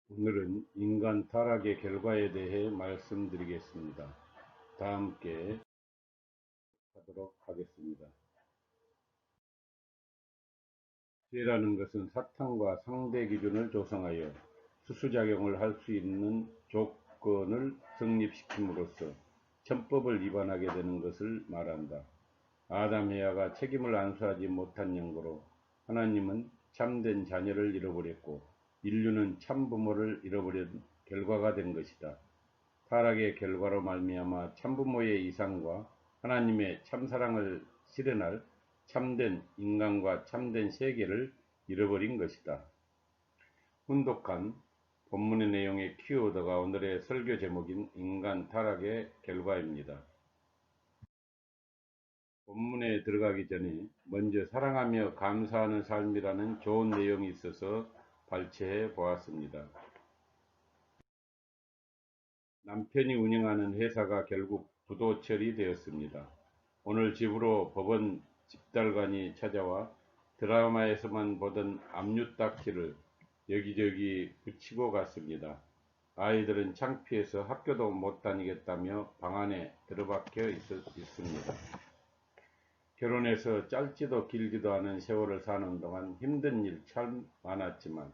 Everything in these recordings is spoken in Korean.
오늘은 인간 타락의 결과에 대해 말씀드리겠습니다. 다 함께 하도록 하겠습니다. 죄라는 것은 사탄과 상대 기준을 조성하여 수수작용을 할 수 있는 조건을 성립시킴으로써 천법을 위반하게 되는 것을 말한다. 아담 해와가 책임을 안수하지 못한 연고로 하나님은 참된 자녀를 잃어버렸고 인류는 참부모를 잃어버린 결과가 된 것이다. 타락의 결과로 말미암아 참부모의 이상과 하나님의 참사랑을 실현할 참된 인간과 참된 세계를 잃어버린 것이다. 혼독한 본문의 내용의 키워드가 오늘의 설교 제목인 인간 타락의 결과입니다. 본문에 들어가기 전에 먼저 사랑하며 감사하는 삶이라는 좋은 내용이 있어서 발췌해 보았습니다. 남편이 운영하는 회사가 결국 부도 처리되었습니다. 오늘 집으로 법원 집달관이 찾아와 드라마에서만 보던 압류딱지를 여기저기 붙이고 갔습니다. 아이들은 창피해서 학교도 못 다니겠다며 방 안에 들어박혀 있습니다. 결혼해서 짧지도 길지도 않은 세월을 사는 동안 힘든 일 참 많았지만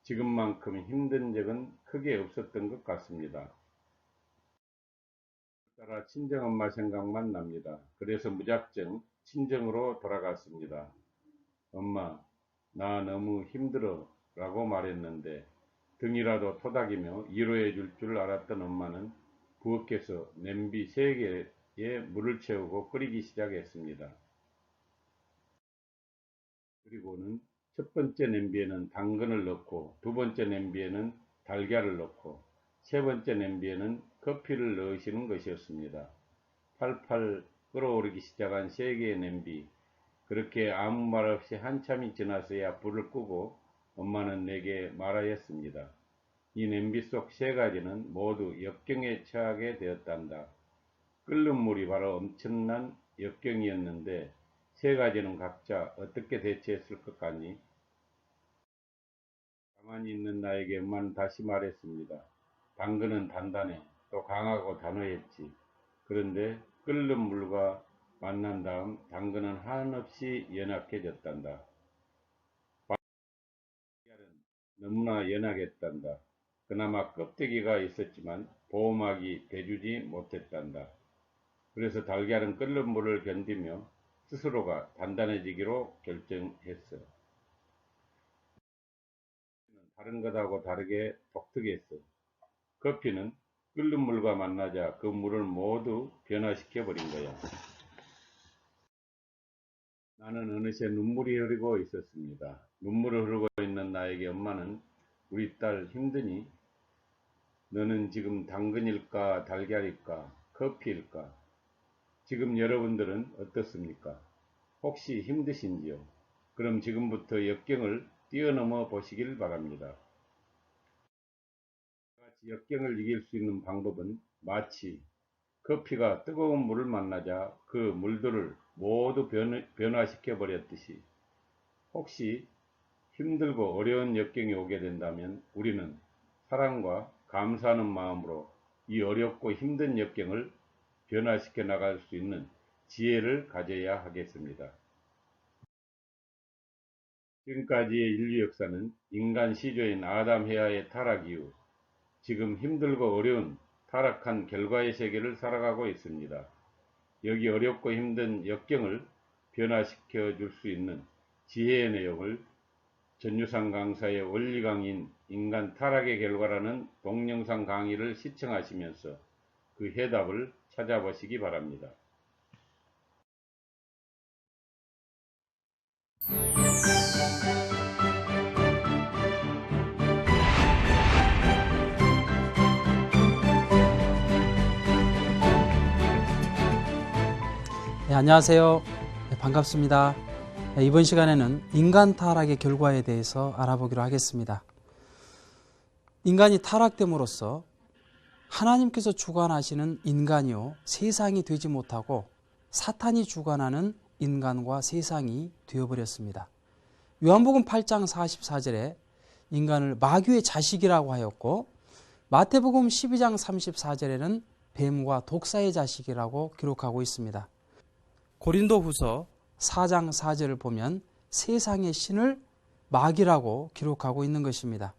지금만큼 힘든 적은 크게 없었던 것 같습니다. 따라 친정엄마 생각만 납니다. 그래서 무작정 친정으로 돌아갔습니다. 엄마, 나 너무 힘들어 라고 말했는데 등이라도 토닥이며 위로해 줄 줄 알았던 엄마는 부엌에서 냄비 3개에 물을 채우고 끓이기 시작했습니다. 그리고는 첫 번째 냄비에는 당근을 넣고 두 번째 냄비에는 달걀을 넣고 세 번째 냄비에는 커피를 넣으시는 것이었습니다. 팔팔 끓어오르기 시작한 3개의 냄비. 그렇게 아무 말 없이 한참이 지나서야 불을 끄고 엄마는 내게 말하였습니다. 이 냄비 속 3가지는 모두 역경에 처하게 되었단다. 끓는 물이 바로 엄청난 역경이었는데 3가지는 각자 어떻게 대처했을 것 같니? 가만히 있는 나에게 엄마는 다시 말했습니다. 당근은 단단해. 또 강하고 단호했지. 그런데 끓는 물과 만난 다음 당근은 한없이 연약해졌단다. 달걀은 너무나 연약했단다. 그나마 껍데기가 있었지만 보호막이 돼주지 못했단다. 그래서 달걀은 끓는 물을 견디며 스스로가 단단해지기로 결정했어. 다른 것하고 다르게 독특했어. 커피는 끓는 물과 만나자 그 물을 모두 변화시켜 버린 거야. 나는 어느새 눈물이 흐르고 있었습니다. 눈물을 흐르고 있는 나에게 엄마는 우리 딸 힘드니? 너는 지금 당근일까 달걀일까 커피일까? 지금 여러분들은 어떻습니까? 혹시 힘드신지요? 그럼 지금부터 역경을 뛰어넘어 보시길 바랍니다. 역경을 이길 수 있는 방법은 마치 커피가 뜨거운 물을 만나자 그 물들을 모두 변화시켜 버렸듯이 혹시 힘들고 어려운 역경이 오게 된다면 우리는 사랑과 감사하는 마음으로 이 어렵고 힘든 역경을 변화시켜 나갈 수 있는 지혜를 가져야 하겠습니다. 지금까지의 인류 역사는 인간 시조인 아담 해와의 타락 이후 지금 힘들고 어려운 타락한 결과의 세계를 살아가고 있습니다. 여기 어렵고 힘든 역경을 변화시켜 줄 수 있는 지혜의 내용을 전유상 강사의 원리 강의인 인간 타락의 결과라는 동영상 강의를 시청하시면서 그 해답을 찾아보시기 바랍니다. 네, 안녕하세요. 네, 반갑습니다. 네, 이번 시간에는 인간 타락의 결과에 대해서 알아보기로 하겠습니다. 인간이 타락됨으로써 하나님께서 주관하시는 인간이요 세상이 되지 못하고 사탄이 주관하는 인간과 세상이 되어버렸습니다. 요한복음 8장 44절에 인간을 마귀의 자식이라고 하였고 마태복음 12장 34절에는 뱀과 독사의 자식이라고 기록하고 있습니다. 고린도후서 4장 4절을 보면 세상의 신을 마귀라고 기록하고 있는 것입니다.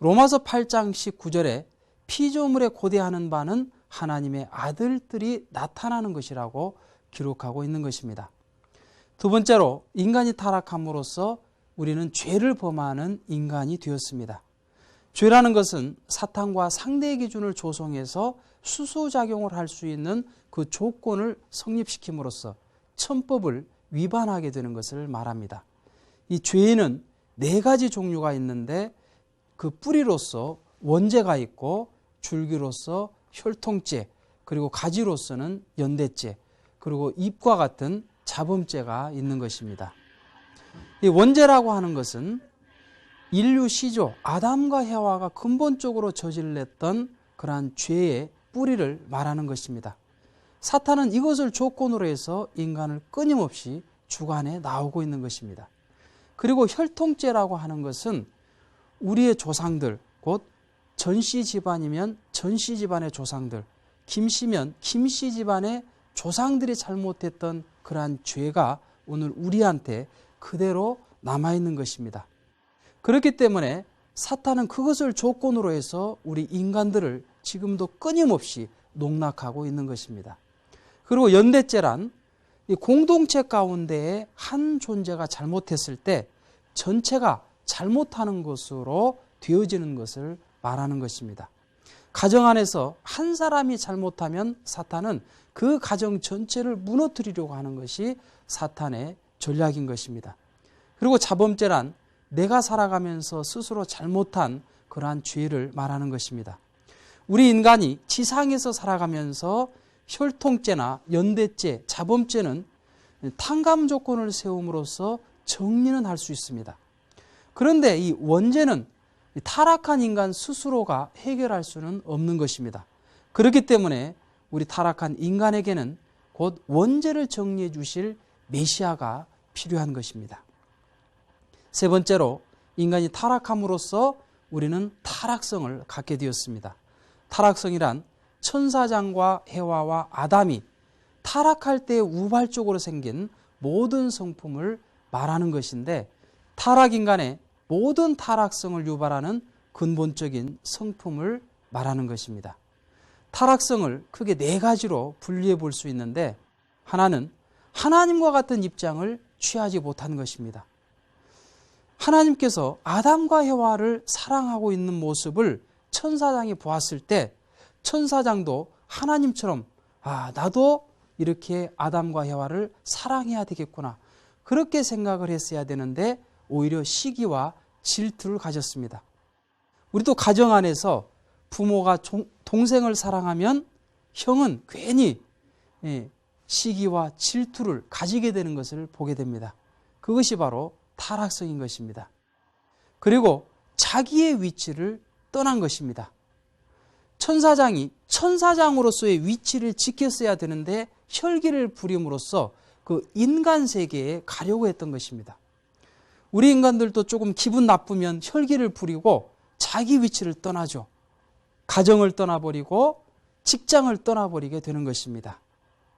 로마서 8장 19절에 피조물에 고대하는 바는 하나님의 아들들이 나타나는 것이라고 기록하고 있는 것입니다. 두 번째로 인간이 타락함으로써 우리는 죄를 범하는 인간이 되었습니다. 죄라는 것은 사탄과 상대의 기준을 조성해서 수소작용을 할 수 있는 그 조건을 성립시킴으로써 천법을 위반하게 되는 것을 말합니다. 이 죄에는 4가지 종류가 있는데 그 뿌리로서 원죄가 있고 줄기로서 혈통죄, 그리고 가지로서는 연대죄, 그리고 잎과 같은 자범죄가 있는 것입니다. 이 원죄라고 하는 것은 인류 시조 아담과 해와가 근본적으로 저질렀던 그러한 죄의 뿌리를 말하는 것입니다. 사탄은 이것을 조건으로 해서 인간을 끊임없이 주관해 나오고 있는 것입니다. 그리고 혈통죄라고 하는 것은 우리의 조상들, 곧 전씨 집안이면 전씨 집안의 조상들, 김씨면 김씨 집안의 조상들이 잘못했던 그러한 죄가 오늘 우리한테 그대로 남아있는 것입니다. 그렇기 때문에 사탄은 그것을 조건으로 해서 우리 인간들을 지금도 끊임없이 농락하고 있는 것입니다. 그리고 연대죄란 이 공동체 가운데에 한 존재가 잘못했을 때 전체가 잘못하는 것으로 되어지는 것을 말하는 것입니다. 가정 안에서 한 사람이 잘못하면 사탄은 그 가정 전체를 무너뜨리려고 하는 것이 사탄의 전략인 것입니다. 그리고 자범죄란 내가 살아가면서 스스로 잘못한 그러한 죄를 말하는 것입니다. 우리 인간이 지상에서 살아가면서 혈통죄나 연대죄, 자범죄는 탕감 조건을 세움으로써 정리는 할 수 있습니다. 그런데 이 원죄는 타락한 인간 스스로가 해결할 수는 없는 것입니다. 그렇기 때문에 우리 타락한 인간에게는 곧 원죄를 정리해 주실 메시아가 필요한 것입니다. 세 번째로 인간이 타락함으로써 우리는 타락성을 갖게 되었습니다. 타락성이란 천사장과 해와와 아담이 타락할 때 우발적으로 생긴 모든 성품을 말하는 것인데 타락 인간의 모든 타락성을 유발하는 근본적인 성품을 말하는 것입니다. 타락성을 크게 4가지로 분리해 볼 수 있는데 하나는 하나님과 같은 입장을 취하지 못한 것입니다. 하나님께서 아담과 해와를 사랑하고 있는 모습을 천사장이 보았을 때 천사장도 하나님처럼 나도 이렇게 아담과 해와를 사랑해야 되겠구나 그렇게 생각을 했어야 되는데 오히려 시기와 질투를 가졌습니다. 우리도 가정 안에서 부모가 동생을 사랑하면 형은 괜히 시기와 질투를 가지게 되는 것을 보게 됩니다. 그것이 바로 타락성인 것입니다. 그리고 자기의 위치를 떠난 것입니다. 천사장이 천사장으로서의 위치를 지켰어야 되는데 혈기를 부림으로써 그 인간 세계에 가려고 했던 것입니다. 우리 인간들도 조금 기분 나쁘면 혈기를 부리고 자기 위치를 떠나죠. 가정을 떠나버리고 직장을 떠나버리게 되는 것입니다.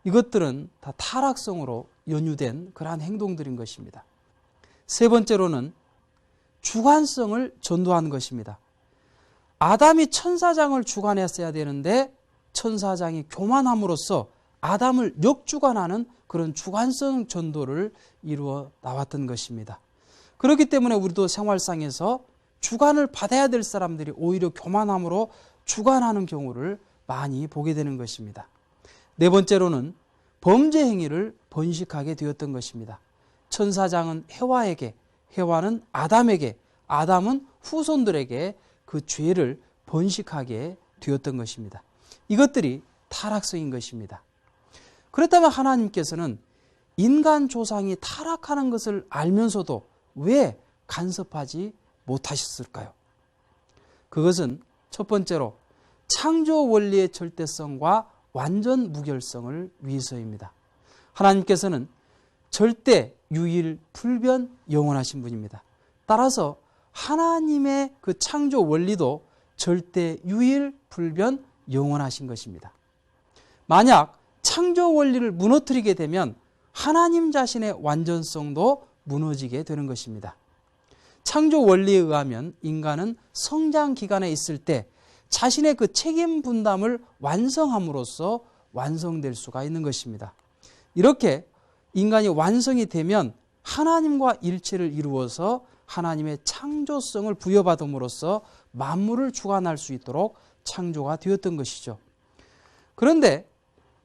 이것들은 다 타락성으로 연유된 그러한 행동들인 것입니다. 세 번째로는 주관성을 전도한 것입니다. 아담이 천사장을 주관했어야 되는데 천사장이 교만함으로써 아담을 역주관하는 그런 주관성 전도를 이루어 나왔던 것입니다. 그렇기 때문에 우리도 생활상에서 주관을 받아야 될 사람들이 오히려 교만함으로 주관하는 경우를 많이 보게 되는 것입니다. 네 번째로는 범죄 행위를 번식하게 되었던 것입니다. 천사장은 해와에게, 해와는 아담에게, 아담은 후손들에게 그 죄를 번식하게 되었던 것입니다. 이것들이 타락성인 것입니다. 그렇다면 하나님께서는 인간 조상이 타락하는 것을 알면서도 왜 간섭하지 못하셨을까요? 그것은 첫 번째로 창조 원리의 절대성과 완전 무결성을 위해서입니다. 하나님께서는 절대, 유일, 불변, 영원하신 분입니다. 따라서 하나님의 그 창조 원리도 절대 유일 불변 영원하신 것입니다. 만약 창조 원리를 무너뜨리게 되면 하나님 자신의 완전성도 무너지게 되는 것입니다. 창조 원리에 의하면 인간은 성장 기간에 있을 때 자신의 그 책임 분담을 완성함으로써 완성될 수가 있는 것입니다. 이렇게 인간이 완성이 되면 하나님과 일체를 이루어서 하나님의 창조성을 부여받음으로써 만물을 주관할 수 있도록 창조가 되었던 것이죠. 그런데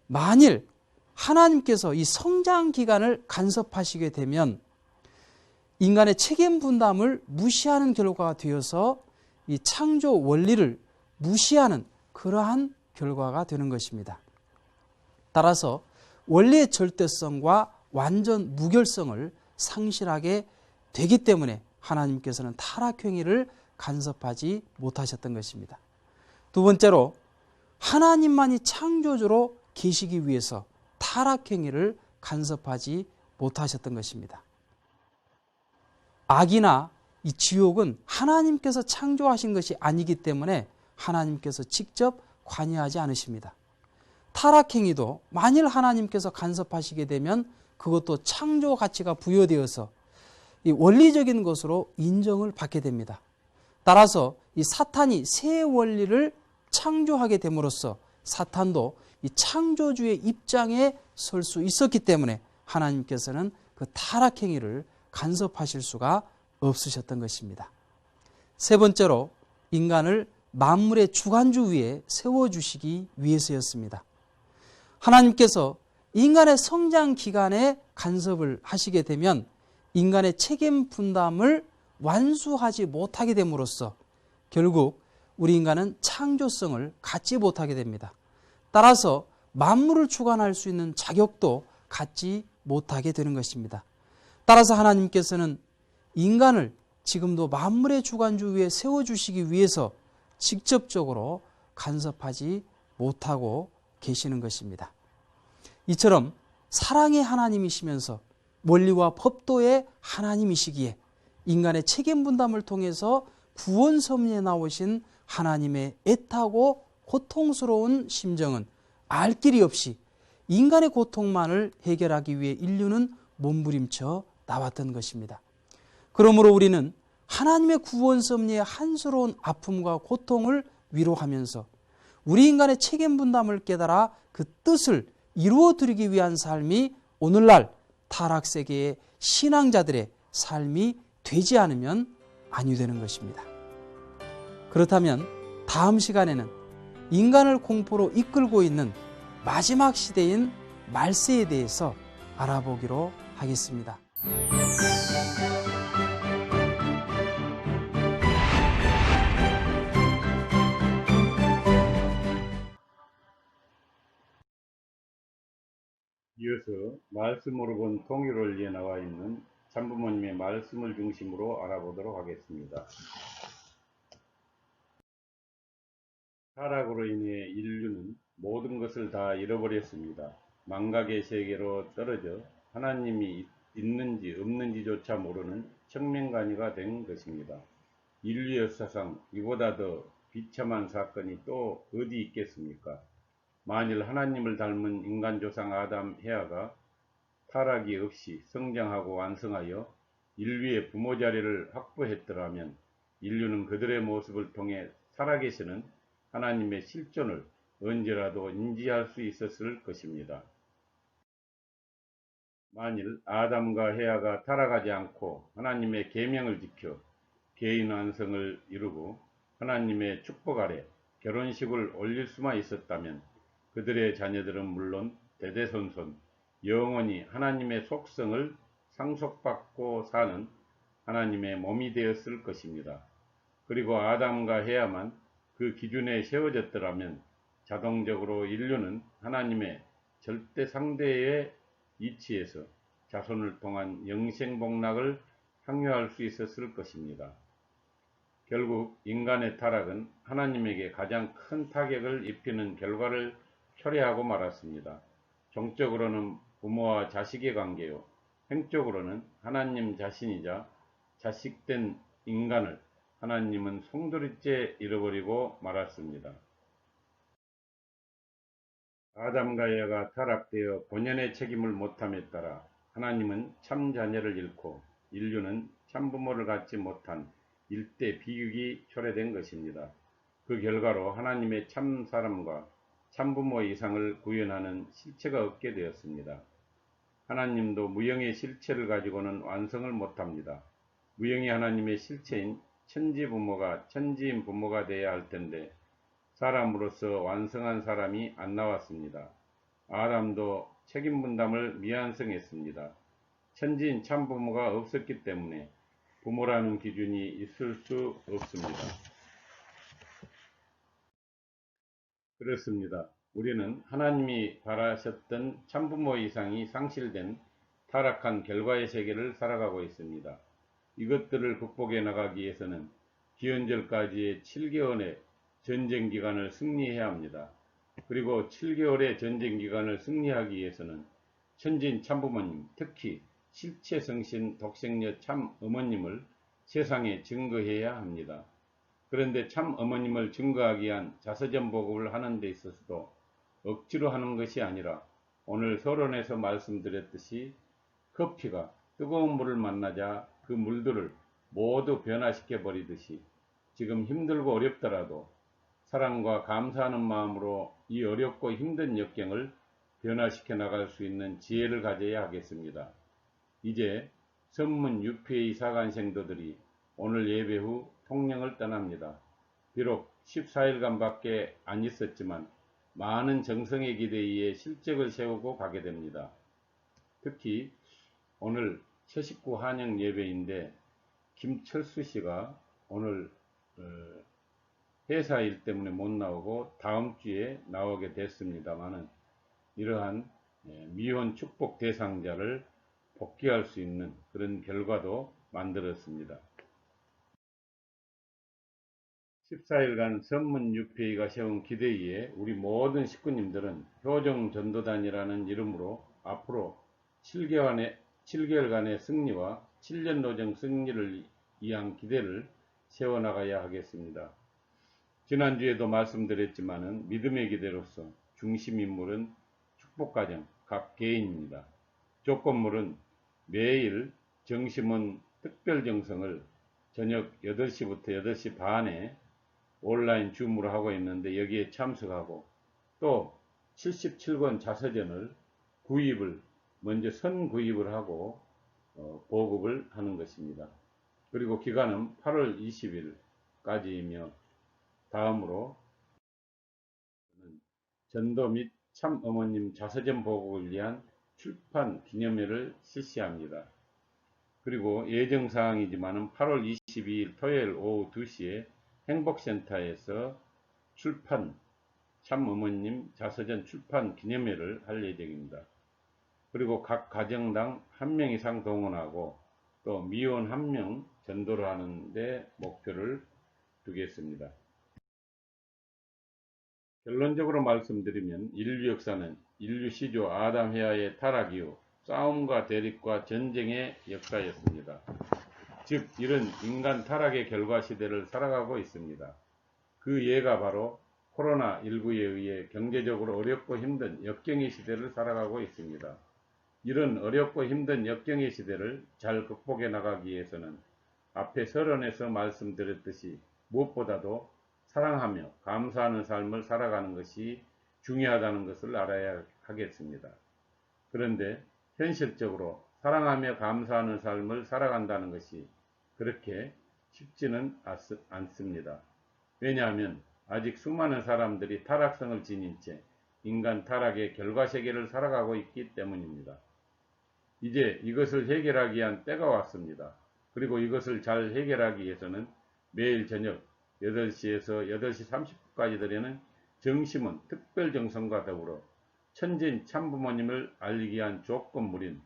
만일 하나님께서 이 성장 기간을 간섭하시게 되면 인간의 책임 분담을 무시하는 결과가 되어서 이 창조 원리를 무시하는 그러한 결과가 되는 것입니다. 따라서 원리의 절대성과 완전 무결성을 상실하게 되기 때문에 하나님께서는 타락행위를 간섭하지 못하셨던 것입니다. 두 번째로 하나님만이 창조주로 계시기 위해서 타락행위를 간섭하지 못하셨던 것입니다. 악이나 이 지옥은 하나님께서 창조하신 것이 아니기 때문에 하나님께서 직접 관여하지 않으십니다. 타락행위도 만일 하나님께서 간섭하시게 되면 그것도 창조 가치가 부여되어서 이 원리적인 것으로 인정을 받게 됩니다. 따라서 이 사탄이 새 원리를 창조하게 됨으로써 사탄도 이 창조주의 입장에 설 수 있었기 때문에 하나님께서는 그 타락행위를 간섭하실 수가 없으셨던 것입니다. 세 번째로 인간을 만물의 주관주 위에 세워주시기 위해서였습니다. 하나님께서 인간의 성장 기간에 간섭을 하시게 되면 인간의 책임 분담을 완수하지 못하게 됨으로써 결국 우리 인간은 창조성을 갖지 못하게 됩니다. 따라서 만물을 주관할 수 있는 자격도 갖지 못하게 되는 것입니다. 따라서 하나님께서는 인간을 지금도 만물의 주관주 위에 세워주시기 위해서 직접적으로 간섭하지 못하고 계시는 것입니다. 이처럼 사랑의 하나님이시면서 원리와 법도의 하나님이시기에 인간의 책임 분담을 통해서 구원 섭리에 나오신 하나님의 애타고 고통스러운 심정은 알 길이 없이 인간의 고통만을 해결하기 위해 인류는 몸부림쳐 나왔던 것입니다. 그러므로 우리는 하나님의 구원 섭리의 한스러운 아픔과 고통을 위로하면서 우리 인간의 책임 분담을 깨달아 그 뜻을 이루어드리기 위한 삶이 오늘날 타락세계의 신앙자들의 삶이 되지 않으면 아니 되는 것입니다. 그렇다면 다음 시간에는 인간을 공포로 이끌고 있는 마지막 시대인 말세에 대해서 알아보기로 하겠습니다. 이어서 말씀으로 본 통일원리에 나와 있는 참부모님의 말씀을 중심으로 알아보도록 하겠습니다. 타락으로 인해 인류는 모든 것을 다 잃어버렸습니다. 망각의 세계로 떨어져 하나님이 있는지 없는지조차 모르는 청명간이가 된 것입니다. 인류 역사상 이보다 더 비참한 사건이 또 어디 있겠습니까? 만일 하나님을 닮은 인간 조상 아담, 헤아가 타락이 없이 성장하고 완성하여 인류의 부모 자리를 확보했더라면 인류는 그들의 모습을 통해 살아계시는 하나님의 실존을 언제라도 인지할 수 있었을 것입니다. 만일 아담과 헤아가 타락하지 않고 하나님의 계명을 지켜 개인 완성을 이루고 하나님의 축복 아래 결혼식을 올릴 수만 있었다면 그들의 자녀들은 물론 대대손손 영원히 하나님의 속성을 상속받고 사는 하나님의 몸이 되었을 것입니다. 그리고 아담과 헤아만 그 기준에 세워졌더라면 자동적으로 인류는 하나님의 절대 상대의 이치에서 자손을 통한 영생복락을 향유할 수 있었을 것입니다. 결국 인간의 타락은 하나님에게 가장 큰 타격을 입히는 결과를 초래하고 말았습니다. 종적으로는 부모와 자식의 관계요, 행적으로는 하나님 자신이자 자식된 인간을 하나님은 송두리째 잃어버리고 말았습니다. 아담과 에바가 타락되어 본연의 책임을 못함에 따라 하나님은 참 자녀를 잃고 인류는 참부모를 갖지 못한 일대 비극이 초래된 것입니다. 그 결과로 하나님의 참 사람과 참부모 이상을 구현하는 실체가 없게 되었습니다. 하나님도 무형의 실체를 가지고는 완성을 못합니다. 무형의 하나님의 실체인 천지부모가 천지인 부모가 되어야 할 텐데 사람으로서 완성한 사람이 안 나왔습니다. 아담도 책임 분담을 미완성했습니다. 천지인 참부모가 없었기 때문에 부모라는 기준이 있을 수 없습니다. 그렇습니다. 우리는 하나님이 바라셨던 참부모 이상이 상실된 타락한 결과의 세계를 살아가고 있습니다. 이것들을 극복해 나가기 위해서는 기원절까지의 7개월의 전쟁기간을 승리해야 합니다. 그리고 7개월의 전쟁기간을 승리하기 위해서는 천진 참부모님, 특히 실체성신 독생녀 참어머님을 세상에 증거해야 합니다. 그런데 참어머님을 증거하기 위한 자서전 보급을 하는 데 있어서도 억지로 하는 것이 아니라 오늘 서론에서 말씀드렸듯이 커피가 뜨거운 물을 만나자 그 물들을 모두 변화시켜 버리듯이 지금 힘들고 어렵더라도 사랑과 감사하는 마음으로 이 어렵고 힘든 역경을 변화시켜 나갈 수 있는 지혜를 가져야 하겠습니다. 이제 선문 UPA 사관생도들이 오늘 예배 후 통영을 떠납니다. 비록 14일간밖에 안 있었지만 많은 정성의 기대에 의해 실적을 세우고 가게 됩니다. 특히 오늘 최식구 한영 예배인데 김철수 씨가 오늘 회사 일 때문에 못 나오고 다음 주에 나오게 됐습니다만은 이러한 미혼 축복 대상자를 복귀할 수 있는 그런 결과도 만들었습니다. 14일간 선문 UPA가 세운 기대위에 우리 모든 식구님들은 효정전도단이라는 이름으로 앞으로 7개월간의 승리와 7년 노정 승리를 위한 기대를 세워나가야 하겠습니다. 지난주에도 말씀드렸지만은 믿음의 기대로서 중심 인물은 축복가정 각 개인입니다. 조건물은 매일 정심원 특별정성을 저녁 8시부터 8시 반에 온라인 줌으로 하고 있는데 여기에 참석하고 또 77권 자서전을 먼저 선구입을 하고 보급을 하는 것입니다. 그리고 기간은 8월 20일까지이며 다음으로 전도 및 참어머님 자서전 보급을 위한 출판 기념회를 실시합니다. 그리고 예정사항이지만 8월 22일 토요일 오후 2시에 행복센터에서 참어머님 자서전 출판 기념회를 할 예정입니다. 그리고 각 가정당 1명 이상 동원하고 또 미혼 1명 전도를 하는데 목표를 두겠습니다. 결론적으로 말씀드리면 인류 역사는 인류 시조 아담 헤아의 타락 이후 싸움과 대립과 전쟁의 역사였습니다. 즉 이런 인간 타락의 결과 시대를 살아가고 있습니다. 그 예가 바로 코로나19에 의해 경제적으로 어렵고 힘든 역경의 시대를 살아가고 있습니다. 이런 어렵고 힘든 역경의 시대를 잘 극복해 나가기 위해서는 앞에 서론에서 말씀드렸듯이 무엇보다도 사랑하며 감사하는 삶을 살아가는 것이 중요하다는 것을 알아야 하겠습니다. 그런데 현실적으로 사랑하며 감사하는 삶을 살아간다는 것이 그렇게 쉽지는 않습니다. 왜냐하면 아직 수많은 사람들이 타락성을 지닌 채 인간 타락의 결과세계를 살아가고 있기 때문입니다. 이제 이것을 해결하기 위한 때가 왔습니다. 그리고 이것을 잘 해결하기 위해서는 매일 저녁 8시에서 8시 30분까지 드리는 정심원 특별정성과 더불어 천진 참부모님을 알리기 위한 조건물인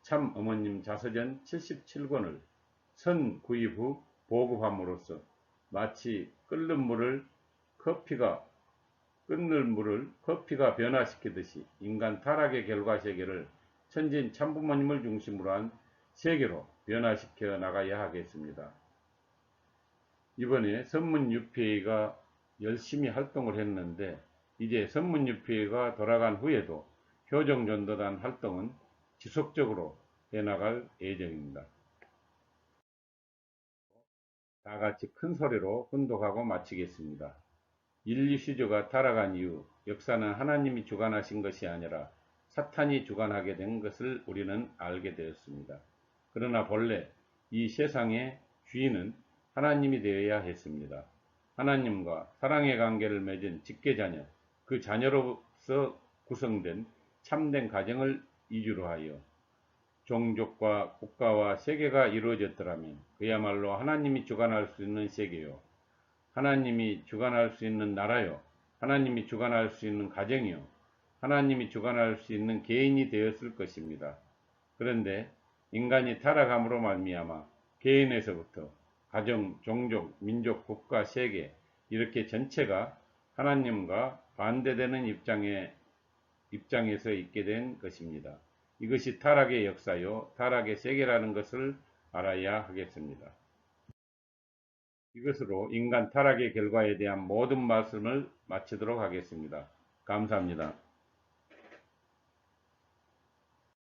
참어머님 자서전 77권을 선구입 후 보급함으로써 마치 커피가 변화시키듯이 인간 타락의 결과세계를 천진 참부모님을 중심으로 한 세계로 변화시켜 나가야 하겠습니다. 이번에 선문유폐회가 열심히 활동을 했는데 이제 선문유폐회가 돌아간 후에도 효정전도단 활동은 지속적으로 해나갈 예정입니다. 다 같이 큰 소리로 훈독하고 마치겠습니다. 인류 시조가 타락한 이후 역사는 하나님이 주관하신 것이 아니라 사탄이 주관하게 된 것을 우리는 알게 되었습니다. 그러나 본래 이 세상의 주인은 하나님이 되어야 했습니다. 하나님과 사랑의 관계를 맺은 직계자녀, 그 자녀로서 구성된 참된 가정을 이주로 하여 종족과 국가와 세계가 이루어졌더라면 그야말로 하나님이 주관할 수 있는 세계요, 하나님이 주관할 수 있는 나라요, 하나님이 주관할 수 있는 가정이요, 하나님이 주관할 수 있는 개인이 되었을 것입니다. 그런데 인간이 타락함으로 말미암아 개인에서부터 가정, 종족, 민족, 국가, 세계 이렇게 전체가 하나님과 반대되는 입장에서 있게 된 것입니다. 이것이 타락의 역사요, 타락의 세계라는 것을 알아야 하겠습니다. 이것으로 인간 타락의 결과에 대한 모든 말씀을 마치도록 하겠습니다. 감사합니다.